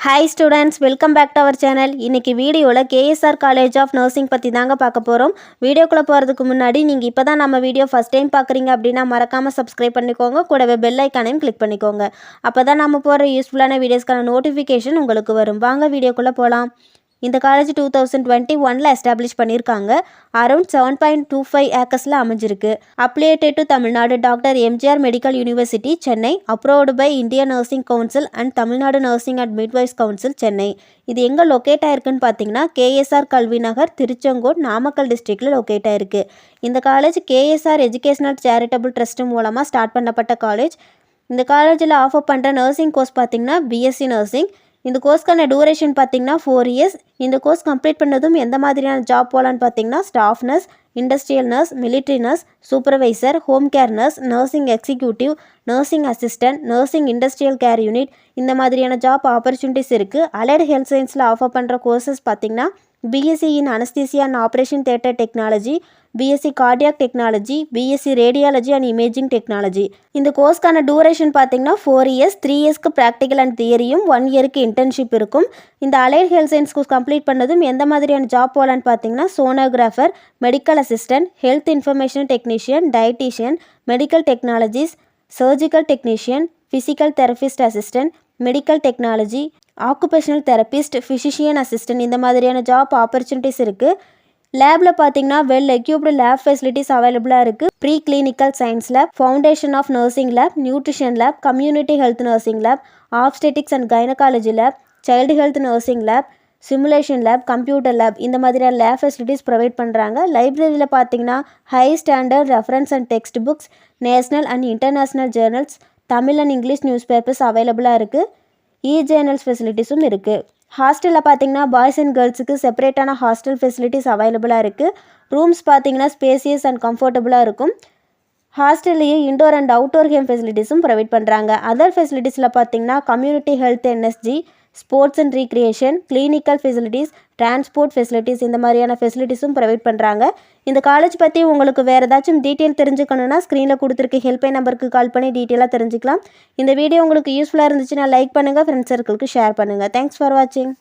Hi students, welcome back to our channel. இன்றைக்கி வீடியோவில் KSR college of nursing பற்றி தாங்க பார்க்க போகிறோம். வீடியோக்குள்ளே போகிறதுக்கு முன்னாடி நீங்கள் இப்போ தான் நம்ம வீடியோ ஃபஸ்ட் டைம் பார்க்குறீங்க அப்படின்னா மறக்காமல் சப்ஸ்கிரைப் பண்ணிக்கோங்க. கூடவே பெல் ஐக்கானையும் கிளிக் பண்ணிக்கோங்க. அப்போ தான் நம்ம போகிற யூஸ்ஃபுல்லான வீடியோஸ்க்கான நோட்டிஃபிகேஷன் உங்களுக்கு வரும். வாங்க வீடியோக்குள்ளே போகலாம். இந்த காலேஜ் 2021 எஸ்டாப்ளிஷ் பண்ணியிருக்காங்க. அரௌண்ட் 7.25 ஏக்கர்ஸில் அமைஞ்சிருக்கு. Affiliated to Tamil Nadu doctor MGR medical university Chennai. Approved by Indian nursing council and Tamil Nadu nursing and midwives council Chennai. இது எங்கே லொக்கேட் ஆயிருக்குன்னு பார்த்தீங்கன்னா கேஎஸ்ஆர் கல்வி நகர், திருச்செங்கோடு, நாமக்கல் டிஸ்ட்ரிக்டில் லொக்கேட் ஆயிருக்கு. இந்த college KSR educational charitable trust மூலமாக ஸ்டார்ட் பண்ணப்பட்ட காலேஜ். இந்த காலேஜில் ஆஃபர் பண்ணுற நர்சிங் கோர்ஸ் பார்த்தீங்கன்னா பிஎஸ்சி நர்சிங். இந்த கோர்ஸ்க்கான டூரேஷன் பார்த்தீங்கன்னா 4 இயர்ஸ். இந்த கோர்ஸ் கம்ப்ளீட் பண்ணதும் எந்த மாதிரியான ஜாப் போகலான்னு பார்த்தீங்கன்னா staff nurse, industrial nurse, military nurse, supervisor, home care nurse, nursing executive, nursing assistant, nursing industrial care unit, இந்த மாதிரியான ஜாப் ஆப்பர்ச்சுனிட்டிஸ் இருக்குது. அலைடு ஹெல்த் சயின்ஸில் ஆஃபர் பண்ணுற கோர்சஸ் பார்த்தீங்கன்னா BSc in anaesthesia and operation theatre technology, BSc cardiac technology, BSc radiology and imaging technology. இந்த கோர்ஸ்க்கான duration பார்த்தீங்கன்னா 4 years. 3 இயர்ஸ்க்கு practical and தியரியும், 1 இயருக்கு இன்டர்ன்ஷிப் இருக்கும். இந்த allied health science course complete பண்ணதும் எந்த மாதிரியான ஜாப் போகலான்னு பார்த்தீங்கன்னா sonographer, medical assistant, health information technician, dietician, medical technologies, surgical technician, physical therapist assistant, medical technology, occupational therapist, physician assistant, இந்த மாதிரியான ஜாப் ஆப்பர்ச்சுனிட்டிஸ் இருக்குது. லேபில் பார்த்தீங்கன்னா வெல் எக்யூப்டு லேப் ஃபெசிலிட்டிஸ் அவைலபிளாக இருக்குது. Pre clinical science lab, foundation of nursing lab, nutrition lab, community health nursing lab, obstetrics and gynaecology lab, child health nursing lab, simulation lab, computer lab, இந்த மாதிரியான lab facilities provide பண்ணுறாங்க. லைப்ரரியில் பார்த்தீங்கன்னா high standard reference and text books, national and international journals, Tamil and English newspapers அவைலபிளாக இருக்குது. Journals ஃபெசிலிட்டிஸும் இருக்குது. ஹாஸ்டலில் பார்த்தீங்கன்னா பாய்ஸ் அண்ட் கேர்ள்ஸுக்கு செப்பரேட்டான ஹாஸ்டல் ஃபெசிலிட்டிஸ் அவைலபிளாக இருக்குது. ரூம்ஸ் பார்த்தீங்கன்னா ஸ்பேசியஸ் அண்ட் கம்ஃபர்டபுளாக இருக்கும். ஹாஸ்டல்லையே இண்டோர் அண்ட் அவுட்டோர் கேம் ஃபெசிலிட்டிஸும் ப்ரொவைட் பண்ணுறாங்க. அதர் ஃபெசிலிட்டிஸில் பார்த்தீங்கன்னா community health NSG, sports and recreation, clinical facilities, transport facilities, இந்த மாதிரியான ஃபெசிலிட்டிஸும் ப்ரொவைட் பண்ணுறாங்க. இந்த காலேஜ் பற்றி உங்களுக்கு வேறு ஏதாச்சும் டீட்டெயில் தெரிஞ்சுக்கணுன்னா ஸ்க்ரீனில் கொடுத்துருக்க ஹெல்ப்லைன் நம்பருக்கு கால் பண்ணி டீட்டெயிலாக தெரிஞ்சுக்கலாம். இந்த வீடியோ உங்களுக்கு யூஸ்ஃபுல்லாக இருந்துச்சுன்னா லைக் பண்ணுங்கள், ஃப்ரெண்ட்ஸ் சர்க்கிளுக்கு ஷேர் பண்ணுங்கள். தேங்க்ஸ் ஃபார் வாட்சிங்.